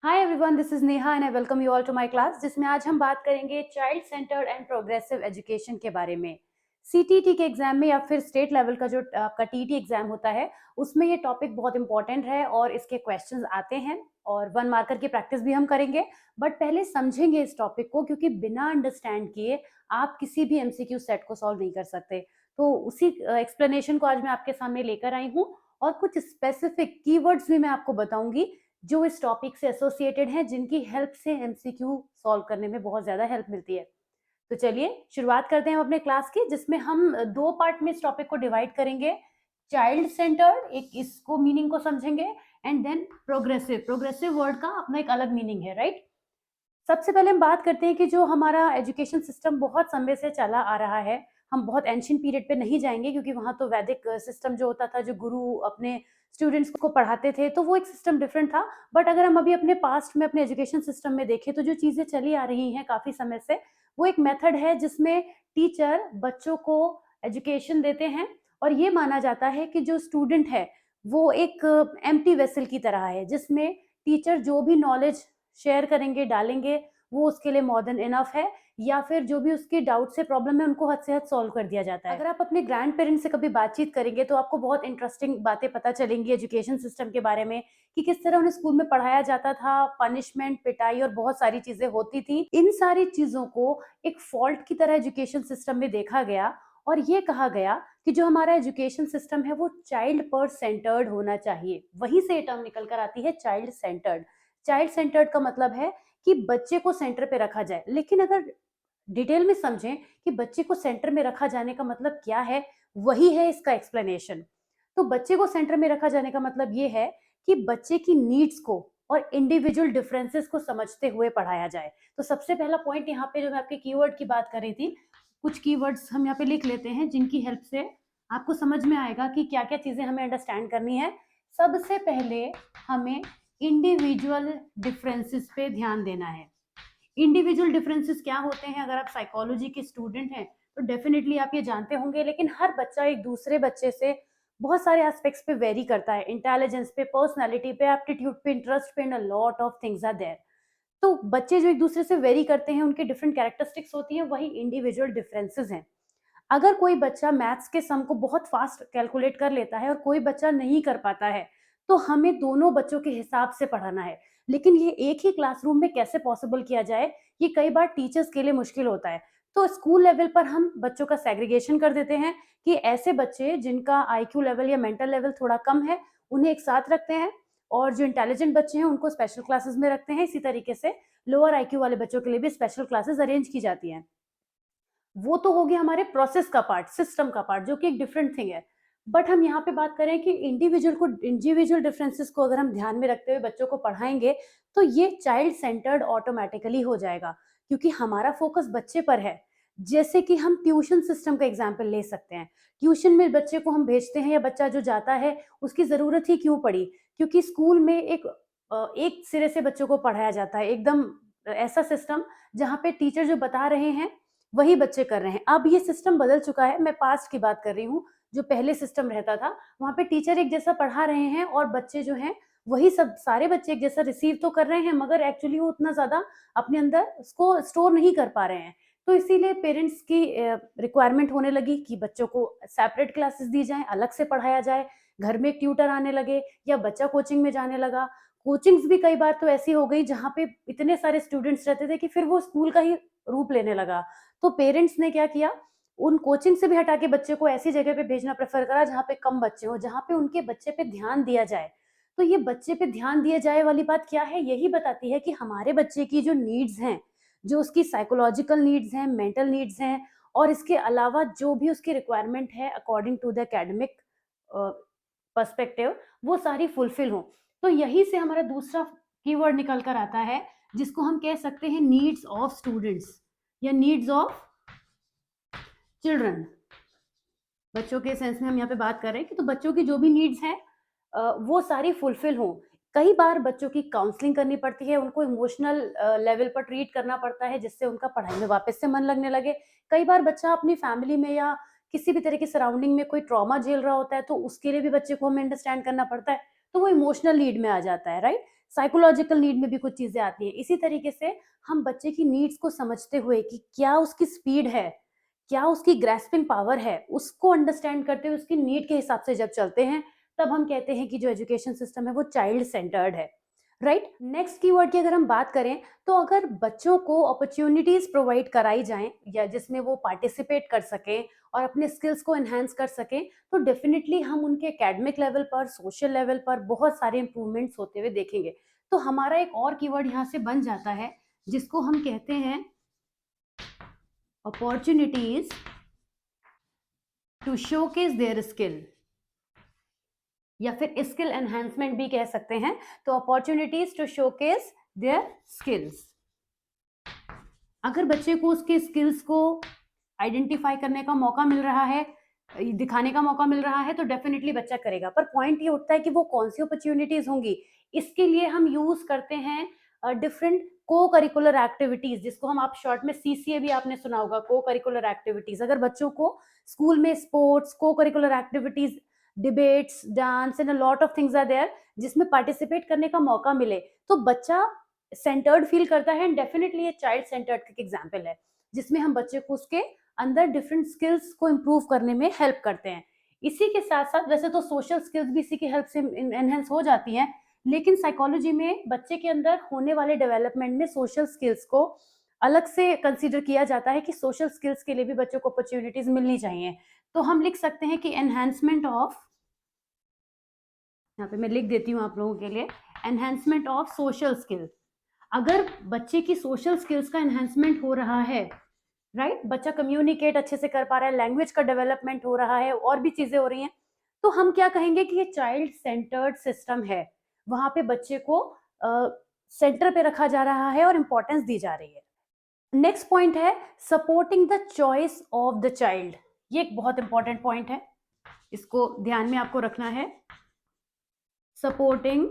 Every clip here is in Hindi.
Hi everyone, this is Neha and I welcome you all to my class, जिसमें आज हम बात करेंगे child centred and progressive education के बारे में। सीटीटी के एग्जाम में या फिर स्टेट लेवल का जो आपका टीटी एग्जाम होता है, उसमें ये टॉपिक बहुत इंपॉर्टेंट है और इसके क्वेश्चंस आते हैं और 1 मार्कर की प्रैक्टिस भी हम करेंगे। बट पहले समझेंगे इस टॉपिक को, क्योंकि बिना अंडरस्टैंड किए आप किसी भी एमसीक्यू सेट को सॉल्व नहीं कर सकते। तो उसी एक्सप्लेनेशन को आज मैं आपके सामने लेकर आई हूँ और कुछ स्पेसिफिक कीवर्ड्स भी मैं आपको बताऊंगी जो इस टॉपिक से एसोसिएटेड हैं, जिनकी हेल्प से एमसीक्यू सॉल्व करने में बहुत ज़्यादा हेल्प मिलती है। तो चलिए शुरुआत करते हैं हम अपने क्लास की, जिसमें हम 2 पार्ट में इस टॉपिक को डिवाइड करेंगे। चाइल्ड सेंटर्ड, एक इसको मीनिंग को समझेंगे, and then progressive. Progressive word का अपना एक अलग मीनिंग है, राइट? सबसे पहले हम बात करते हैं कि जो हमारा एजुकेशन सिस्टम बहुत समय से चला आ रहा है, हम बहुत एंशिएंट पीरियड पे नहीं जाएँगे, क्योंकि वहाँ तो वैदिक सिस्टम जो होता था, जो गुरु अपने स्टूडेंट्स को पढ़ाते थे, तो वो एक सिस्टम डिफरेंट था। बट अगर हम अभी अपने पास्ट में अपने एजुकेशन सिस्टम में देखें, तो जो चीज़ें चली आ रही हैं काफ़ी समय से, वो एक मेथड है जिसमें टीचर बच्चों को एजुकेशन देते हैं और ये माना जाता है कि जो स्टूडेंट है, वो एक एम्प्टी वेसल की तरह है, जिसमें टीचर जो भी नॉलेज शेयर करेंगे, डालेंगे, वो उसके लिए मोर देन इनफ है, या फिर जो भी उसके डाउट से प्रॉब्लम है, उनको हद से हद सॉल्व कर दिया जाता है। अगर आप अपने ग्रैंड पेरेंट्स से कभी बातचीत करेंगे, तो आपको बहुत इंटरेस्टिंग बातें पता चलेंगी एजुकेशन सिस्टम के बारे में, कि किस तरह उन्हें स्कूल में पढ़ाया जाता था, पनिशमेंट, पिटाई और बहुत सारी चीज़ें होती थी। इन सारी चीज़ों को एक फॉल्ट की तरह एजुकेशन सिस्टम में देखा गया और ये कहा गया कि जो हमारा एजुकेशन सिस्टम है, वो चाइल्ड पर सेंटर्ड होना चाहिए। वहीं से ये टर्म निकल कर आती है चाइल्ड सेंटर्ड। चाइल्ड सेंटर्ड का मतलब है कि बच्चे को सेंटर पे रखा जाए। लेकिन अगर डिटेल में समझें कि बच्चे को सेंटर में रखा जाने का मतलब क्या है, वही है इसका एक्सप्लेनेशन। तो बच्चे को सेंटर में रखा जाने का मतलब ये है कि बच्चे की नीड्स को और इंडिविजुअल डिफरेंसेस को समझते हुए पढ़ाया जाए। तो सबसे पहला पॉइंट यहाँ पे, जो मैं आपके कीवर्ड की बात कर रही थी, कुछ कीवर्ड्स हम यहाँ पे लिख लेते हैं, जिनकी हेल्प से आपको समझ में आएगा कि क्या-क्या चीज़ें हमें अंडरस्टैंड करनी है। सबसे पहले हमें इंडिविजुअल डिफरेंसेस पे ध्यान देना है। इंडिविजुअल डिफरेंसेस क्या होते हैं? अगर आप साइकोलॉजी के स्टूडेंट हैं, तो डेफिनेटली आप ये जानते होंगे, लेकिन हर बच्चा एक दूसरे बच्चे से बहुत सारे एस्पेक्ट्स पे वेरी करता है। इंटेलिजेंस पे, पर्सनैलिटी पे, एप्टीट्यूड पे, इंटरेस्ट पे, and a lot of things are there. तो बच्चे जो एक दूसरे से वेरी करते हैं, उनकी डिफरेंट कैरेक्टरिस्टिक्स होती हैं, वही इंडिविजुअल डिफरेंसेस हैं। अगर कोई बच्चा मैथ्स के सम को बहुत फास्ट कैलकुलेट कर लेता है और कोई बच्चा नहीं कर पाता है, तो हमें दोनों बच्चों के हिसाब से पढ़ाना है। लेकिन ये एक ही क्लासरूम में कैसे पॉसिबल किया जाए, ये कई बार टीचर्स के लिए मुश्किल होता है। तो स्कूल लेवल पर हम बच्चों का सेग्रीगेशन कर देते हैं कि ऐसे बच्चे जिनका आईक्यू लेवल या मेंटल लेवल थोड़ा कम है, उन्हें एक साथ रखते हैं, और जो इंटेलिजेंट बच्चे हैं, उनको स्पेशल क्लासेस में रखते हैं। इसी तरीके से लोअर आईक्यू वाले बच्चों के लिए भी स्पेशल क्लासेस अरेंज की जाती हैं। वो तो हो गया हमारे प्रोसेस का पार्ट, सिस्टम का पार्ट, जो कि एक डिफरेंट थिंग है। बट हम यहाँ पे बात करें कि इंडिविजुअल डिफरेंसेस को अगर हम ध्यान में रखते हुए बच्चों को पढ़ाएंगे, तो ये चाइल्ड सेंटर्ड ऑटोमेटिकली हो जाएगा, क्योंकि हमारा फोकस बच्चे पर है। जैसे कि हम ट्यूशन सिस्टम का एग्जाम्पल ले सकते हैं। ट्यूशन में बच्चे को हम भेजते हैं, या बच्चा जो जाता है, उसकी जरूरत ही क्यों पड़ी? क्योंकि स्कूल में एक सिरे से बच्चों को पढ़ाया जाता है, एकदम ऐसा सिस्टम जहाँ पे टीचर जो बता रहे हैं, वही बच्चे कर रहे हैं। अब ये सिस्टम बदल चुका है, मैं पास्ट की बात कर रही हूँ। जो पहले सिस्टम रहता था, वहाँ पे टीचर एक जैसा पढ़ा रहे हैं और बच्चे जो हैं, वही सब सारे बच्चे एक जैसा रिसीव तो कर रहे हैं, मगर एक्चुअली वो उतना ज़्यादा अपने अंदर उसको स्टोर नहीं कर पा रहे हैं। तो इसीलिए पेरेंट्स की रिक्वायरमेंट होने लगी कि बच्चों को सेपरेट क्लासेस दी जाएँ, अलग से पढ़ाया जाए, घर में एक ट्यूटर आने लगे, या बच्चा कोचिंग में जाने लगा। कोचिंग्स भी कई बार तो ऐसी हो गई जहाँ पे इतने सारे स्टूडेंट्स रहते थे कि फिर वो स्कूल का ही रूप लेने लगा। तो पेरेंट्स ने क्या किया, उन कोचिंग से भी हटा के बच्चे को ऐसी जगह पे भेजना प्रेफर करा जहाँ पे कम बच्चे हो, जहाँ पे उनके बच्चे पे ध्यान दिया जाए। तो ये बच्चे पे ध्यान दिया जाए वाली बात क्या है? यही बताती है कि हमारे बच्चे की जो नीड्स हैं, जो उसकी साइकोलॉजिकल नीड्स हैं, मेंटल नीड्स हैं, और इसके अलावा जो भी उसकी रिक्वायरमेंट है according to the academic perspective, वो सारी फुलफिल हो। तो यही से हमारा दूसरा कीवर्ड निकल कर आता है, जिसको हम कह सकते हैं नीड्स ऑफ स्टूडेंट्स, या नीड्स ऑफ चिल्ड्रन। बच्चों के सेंस में हम यहाँ पे बात कर रहे हैं कि तो बच्चों की जो भी नीड्स हैं, वो सारी फुलफिल हों। कई बार बच्चों की काउंसलिंग करनी पड़ती है, उनको इमोशनल लेवल पर ट्रीट करना पड़ता है, जिससे उनका पढ़ाई में वापस से मन लगने लगे। कई बार बच्चा अपनी फैमिली में या किसी भी तरह की सराउंडिंग में कोई ट्रॉमा झेल रहा होता है, तो उसके लिए भी बच्चे को हमें अंडरस्टैंड करना पड़ता है, तो वो इमोशनल नीड में आ जाता है, राइट? साइकोलॉजिकल नीड में भी कुछ चीजें आती हैं। इसी तरीके से हम बच्चे की नीड्स को समझते हुए कि क्या उसकी स्पीड है, क्या उसकी ग्रेस्पिंग पावर है, उसको अंडरस्टैंड करते हुए उसकी नीड के हिसाब से जब चलते हैं, तब हम कहते हैं कि जो एजुकेशन सिस्टम है वो चाइल्ड सेंटर्ड है। राइट, नेक्स्ट कीवर्ड की अगर हम बात करें, तो अगर बच्चों को अपॉर्चुनिटीज प्रोवाइड कराई जाएं या जिसमें वो पार्टिसिपेट कर सकें और अपने स्किल्स को एनहांस कर सकें, तो डेफिनेटली हम उनके एकेडमिक लेवल पर, सोशल लेवल पर बहुत सारे इंप्रूवमेंट्स होते हुए देखेंगे। तो हमारा एक और कीवर्ड यहाँ से बन जाता है जिसको हम कहते हैं opportunities to showcase their skill, या फिर स्किल एनहांसमेंट भी कह सकते हैं। तो opportunities to showcase their skills, अगर बच्चे को उसके स्किल्स को आइडेंटिफाई करने का मौका मिल रहा है, दिखाने का मौका मिल रहा है, तो डेफिनेटली बच्चा करेगा। पर पॉइंट ये उठता है कि वो कौन सी अपॉर्चुनिटीज होंगी। इसके लिए हम यूज करते हैं डिफरेंट को करिकुलर एक्टिविटीज, जिसको हम आप शॉर्ट में सीसीए भी आपने सुना होगा, को करिकुलर एक्टिविटीज। अगर बच्चों को स्कूल में sports, cocurricular activities, debates, dance and a lot of things are there, जिसमें पार्टिसिपेट करने का मौका मिले, तो बच्चा सेंटर्ड फील करता है। एंड डेफिनेटली ये चाइल्ड सेंटर्ड का एग्जाम्पल है, जिसमें हम बच्चे को उसके अंदर डिफरेंट स्किल्स को इम्प्रूव करने में हेल्प करते हैं। इसी के साथ साथ वैसे तो सोशल स्किल्स भी इसी की हेल्प से एनहेंस हो जाती हैं, लेकिन साइकोलॉजी में बच्चे के अंदर होने वाले डेवलपमेंट में सोशल स्किल्स को अलग से कंसीडर किया जाता है कि सोशल स्किल्स के लिए भी बच्चों को अपॉर्चुनिटीज मिलनी चाहिए। तो हम लिख सकते हैं कि एनहेंसमेंट ऑफ, यहाँ पे मैं लिख देती हूँ आप लोगों के लिए, एनहेंसमेंट ऑफ सोशल स्किल। अगर बच्चे की सोशल स्किल्स का एनहेंसमेंट हो रहा है, राइट, बच्चा कम्युनिकेट अच्छे से कर पा रहा है, लैंग्वेज का डेवलपमेंट हो रहा है, और भी चीजें हो रही हैं, तो हम क्या कहेंगे कि ये चाइल्ड सेंटर्ड सिस्टम है। वहां पे बच्चे को सेंटर पे रखा जा रहा है और इंपॉर्टेंस दी जा रही है। नेक्स्ट पॉइंट है supporting the choice of the child. ये एक बहुत इंपॉर्टेंट पॉइंट है, इसको ध्यान में आपको रखना है। सपोर्टिंग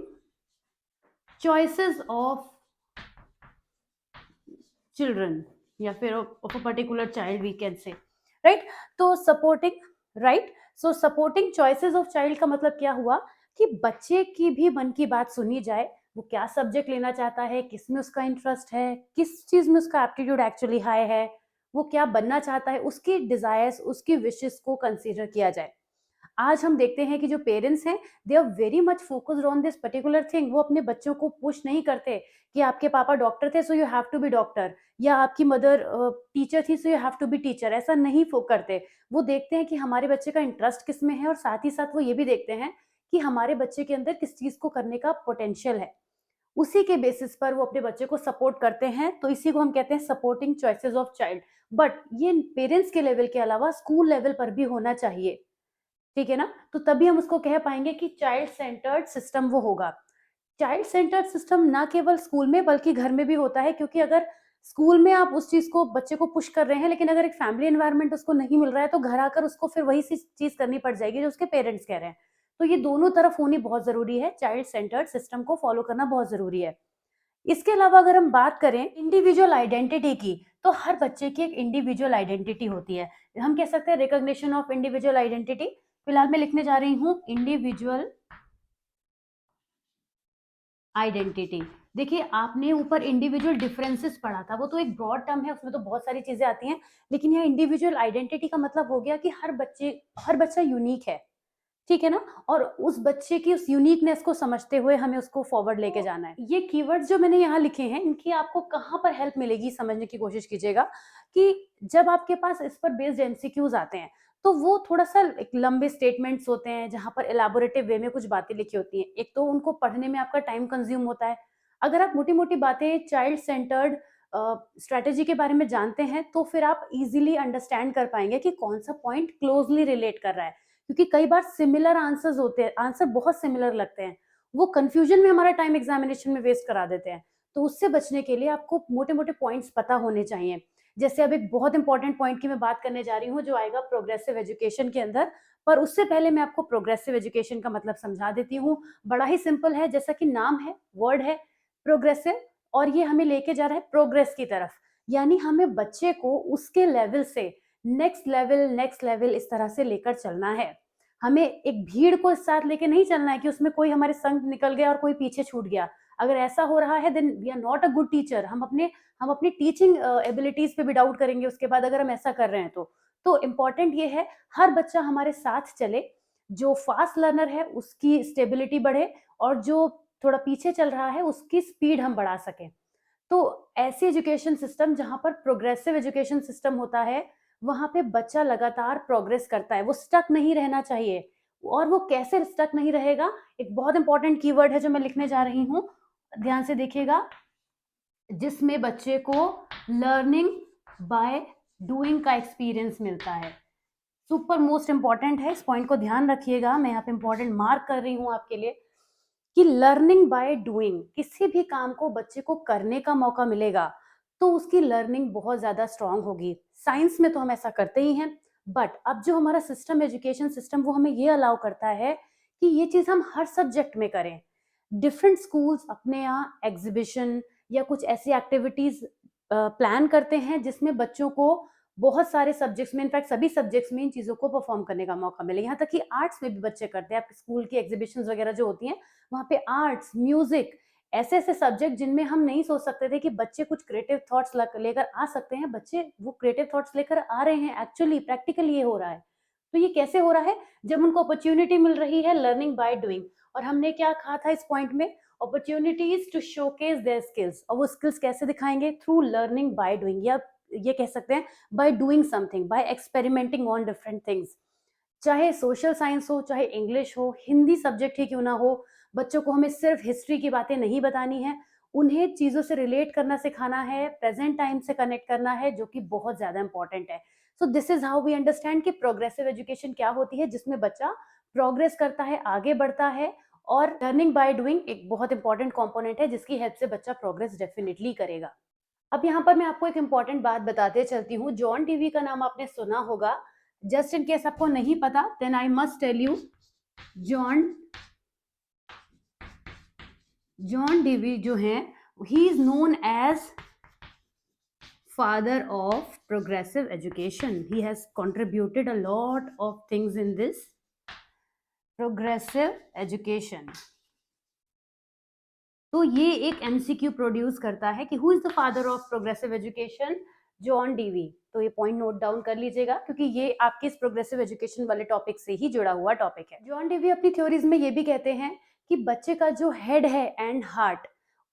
चॉइसेस ऑफ चिल्ड्रन, या फिर of a particular child we can say, right. तो supporting, right, so supporting choices of child का मतलब क्या हुआ कि बच्चे की भी मन की बात सुनी जाए, वो क्या सब्जेक्ट लेना चाहता है, किस में उसका इंटरेस्ट है, किस चीज में उसका एप्टीट्यूड एक्चुअली हाई है, वो क्या बनना चाहता है, उसकी डिजायर्स, उसकी विशेस को कंसीडर किया जाए। आज हम देखते हैं कि जो पेरेंट्स हैं, they are very much focused on this particular thing. वो अपने बच्चों को पुश नहीं करते कि आपके पापा डॉक्टर थे so you have to be doctor, या आपकी मदर टीचर थी so you have to be teacher. ऐसा नहीं करते। वो देखते हैं कि हमारे बच्चे का इंटरेस्ट किस में है, और साथ ही साथ वो ये भी देखते हैं कि हमारे बच्चे के अंदर किस चीज को करने का पोटेंशियल है। उसी के बेसिस पर वो अपने बच्चे को सपोर्ट करते हैं। तो इसी को हम कहते हैं supporting choices of child. But ये पेरेंट्स के लेवल के अलावा स्कूल लेवल पर भी होना चाहिए, ठीक है ना। तो तभी हम उसको कह पाएंगे कि चाइल्ड सेंटर्ड सिस्टम वो होगा। चाइल्ड सेंटर्ड सिस्टम ना केवल स्कूल में बल्कि घर में भी होता है, क्योंकि अगर स्कूल में आप उस चीज को, बच्चे को पुश कर रहे हैं, लेकिन अगर एक फैमिली एनवायरनमेंट उसको नहीं मिल रहा है, तो घर आकर उसको फिर वही चीज करनी पड़ जाएगी जो उसके पेरेंट्स कह रहे हैं। तो ये दोनों तरफ होनी बहुत जरूरी है, चाइल्ड सेंटर्ड सिस्टम को फॉलो करना बहुत जरूरी है। इसके अलावा अगर हम बात करें इंडिविजुअल आइडेंटिटी की, तो हर बच्चे की एक इंडिविजुअल आइडेंटिटी होती है। हम कह सकते हैं रिकॉग्निशन ऑफ इंडिविजुअल आइडेंटिटी। फिलहाल मैं लिखने जा रही हूं इंडिविजुअल आइडेंटिटी। देखिए, आपने ऊपर इंडिविजुअल डिफरेंसेस पढ़ा था, वो तो एक ब्रॉड टर्म है, उसमें तो बहुत सारी चीजें आती हैं, लेकिन यह इंडिविजुअल आइडेंटिटी का मतलब हो गया कि हर बच्चा यूनिक है, ठीक है ना। और उस बच्चे की उस यूनिकनेस को समझते हुए हमें उसको फॉरवर्ड लेके जाना है। ये कीवर्ड्स जो मैंने यहाँ लिखे हैं, इनकी आपको कहाँ पर हेल्प मिलेगी समझने की कोशिश कीजिएगा कि जब आपके पास इस पर बेस्ड एमसीक्यूज आते हैं, तो वो थोड़ा सा एक लंबे स्टेटमेंट्स होते हैं जहां पर एलाबोरेटिव वे में कुछ बातें लिखी होती हैं। एक तो उनको पढ़ने में आपका टाइम कंज्यूम होता है। अगर आप मोटी मोटी बातें चाइल्ड सेंटर्ड स्ट्रेटेजी के बारे में जानते हैं, तो फिर आप इजीली अंडरस्टैंड कर पाएंगे कि कौन सा पॉइंट क्लोजली रिलेट कर रहा है, क्योंकि कई बार सिमिलर आंसर्स होते हैं, आंसर बहुत सिमिलर लगते हैं, वो कंफ्यूजन में हमारा टाइम एग्जामिनेशन में वेस्ट करा देते हैं। तो उससे बचने के लिए आपको मोटे मोटे पॉइंट्स पता होने चाहिए। जैसे अब एक बहुत इंपॉर्टेंट पॉइंट की मैं बात करने जा रही हूँ जो आएगा प्रोग्रेसिव एजुकेशन के अंदर, पर उससे पहले मैं आपको प्रोग्रेसिव एजुकेशन का मतलब समझा देती हूँ। बड़ा ही सिंपल है, जैसा कि नाम है, वर्ड है प्रोग्रेसिव, और ये हमें लेके जा रहा है प्रोग्रेस की तरफ। यानी हमें बच्चे को उसके लेवल से नेक्स्ट लेवल इस तरह से लेकर चलना है। हमें एक भीड़ को साथ लेके नहीं चलना है कि उसमें कोई हमारे संग निकल गया और कोई पीछे छूट गया। अगर ऐसा हो रहा है then we are not a good teacher. हम अपनी टीचिंग एबिलिटीज पे भी डाउट करेंगे उसके बाद, अगर हम ऐसा कर रहे हैं तो इम्पॉर्टेंट ये है हर बच्चा हमारे साथ चले, जो फास्ट लर्नर है उसकी स्टेबिलिटी बढ़े और जो थोड़ा पीछे चल रहा है उसकी स्पीड हम बढ़ा सकें। तो ऐसी एजुकेशन सिस्टम जहाँ पर प्रोग्रेसिव एजुकेशन सिस्टम होता है, वहाँ पे बच्चा लगातार प्रोग्रेस करता है, वो स्टक नहीं रहना चाहिए। और वो कैसे स्टक नहीं रहेगा, एक बहुत इंपॉर्टेंट कीवर्ड है जो मैं लिखने जा रही हूँ, ध्यान से देखिएगा, जिसमें बच्चे को लर्निंग बाय डूइंग का एक्सपीरियंस मिलता है। सुपर मोस्ट इंपॉर्टेंट है, इस पॉइंट को ध्यान रखिएगा, मैं यहाँ पे इंपॉर्टेंट मार्क कर रही हूँ आपके लिए कि लर्निंग बाय डूइंग, किसी भी काम को बच्चे को करने का मौका मिलेगा तो उसकी लर्निंग बहुत ज्यादा स्ट्रांग होगी। साइंस में तो हम ऐसा करते ही हैं, बट अब जो हमारा सिस्टम, एजुकेशन सिस्टम, वो हमें ये अलाउ करता है कि ये चीज हम हर सब्जेक्ट में करें। डिफरेंट स्कूल्स अपने यहाँ एग्जीबिशन या कुछ ऐसी एक्टिविटीज प्लान करते हैं जिसमें बच्चों को बहुत सारे सब्जेक्ट्स में, इनफैक्ट सभी सब्जेक्ट्स में इन चीजों को परफॉर्म करने का मौका मिले। यहाँ तक कि आर्ट्स में भी बच्चे करते हैं, आपके स्कूल की एग्जीबिशंस वगैरह जो होती हैं वहाँ पे आर्ट्स, म्यूजिक, ऐसे ऐसे सब्जेक्ट जिनमें हम नहीं सोच सकते थे कि बच्चे कुछ क्रिएटिव थॉट्स लेकर आ सकते हैं, बच्चे वो क्रिएटिव थॉट्स लेकर आ रहे हैं, एक्चुअली प्रैक्टिकली ये हो रहा है। तो ये कैसे हो रहा है, जब उनको अपॉर्चुनिटी मिल रही है लर्निंग बाय डूइंग। और हमने क्या कहा था इस पॉइंट में, opportunities to showcase their skills, और वो स्किल्स कैसे दिखाएंगे, थ्रू लर्निंग बाय डूइंग, या ये कह सकते हैं by doing something, by experimenting on different things. चाहे सोशल साइंस हो, चाहे इंग्लिश हो, हिंदी सब्जेक्ट ही क्यों ना हो, बच्चों को हमें सिर्फ हिस्ट्री की बातें नहीं बतानी है, उन्हें चीजों से रिलेट करना सिखाना है, प्रेजेंट टाइम से कनेक्ट करना है, जो कि बहुत ज्यादा इंपॉर्टेंट है। So this is how we understand कि प्रोग्रेसिव एजुकेशन क्या होती है, जिसमें बच्चा प्रोग्रेस करता है, आगे बढ़ता है, और लर्निंग बाय डूइंग एक बहुत इंपॉर्टेंट कंपोनेंट है जिसकी हेल्प से बच्चा प्रोग्रेस डेफिनेटली करेगा। अब यहाँ पर मैं आपको एक इंपॉर्टेंट बात बताते चलती हूँ, जॉन डीवी का नाम आपने सुना होगा, जस्ट इन केस आपको नहीं पता then I must tell you, John Dewey जो हैं, he is known as father of progressive education. He has contributed a lot of things in this progressive education. तो ये एक एमसीक्यू प्रोड्यूस करता है कि who is the father of progressive education, John Dewey. तो ये पॉइंट नोट डाउन कर लीजिएगा क्योंकि ये आपके इस प्रोग्रेसिव एजुकेशन वाले टॉपिक से ही जुड़ा हुआ टॉपिक है। जॉन डीवी अपनी थ्योरीज में ये भी कहते हैं कि बच्चे का जो हेड है एंड हार्ट,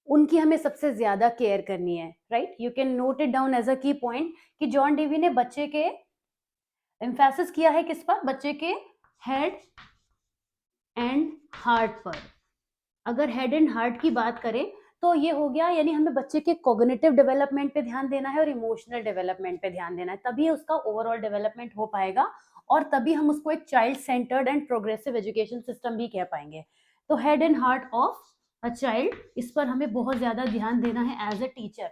उनकी हमें सबसे ज्यादा केयर करनी है, right. You can note it down as a key point कि जॉन डीवी ने बच्चे के एम्फेसिस किया है किस पर, बच्चे के हेड एंड हार्ट पर। अगर हेड एंड हार्ट की बात करें तो ये हो गया, यानी हमें बच्चे के कॉग्निटिव डेवलपमेंट पे ध्यान देना है और इमोशनल डेवलपमेंट पे ध्यान देना है, तभी उसका ओवरऑल डेवलपमेंट हो पाएगा और तभी हम उसको एक child centred and progressive education system भी कह पाएंगे। तो head and heart of a child, इस पर हमें बहुत ज्यादा ध्यान देना है as a teacher,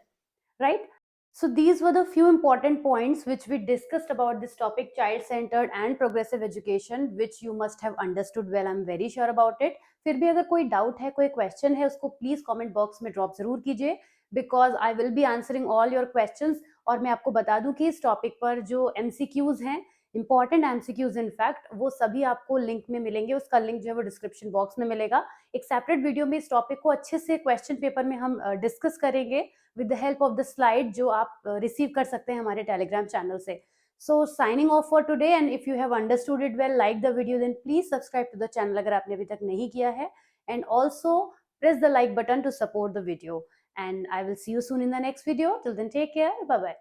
right? So these were the few important points which we discussed about this topic, child-centered and progressive education, which you must have understood well. I'm very sure about it. फिर भी अगर कोई डाउट है, कोई क्वेश्चन है, उसको प्लीज कमेंट बॉक्स में ड्रॉप जरूर कीजिए, because I will be answering all your questions. और मैं आपको बता दूं कि इस टॉपिक पर जो एमसीक्यूज हैं, इंपॉर्टेंट एमसीक्यूज इनफैक्ट, वो सभी आपको लिंक में मिलेंगे, उसका लिंक जो है वो डिस्क्रिप्शन बॉक्स में मिलेगा। एक सेपरेट वीडियो में इस टॉपिक को अच्छे से क्वेश्चन पेपर में हम डिस्कस करेंगे with the help of the slide जो आप रिसीव कर सकते हैं हमारे टेलीग्राम चैनल से। So signing off for today, and if you have understood it well, like the video, then please subscribe to the channel अगर आपने अभी तक नहीं किया है, and also press the like button to support the video, and I will see you soon in the next video. Till then, take care, bye bye.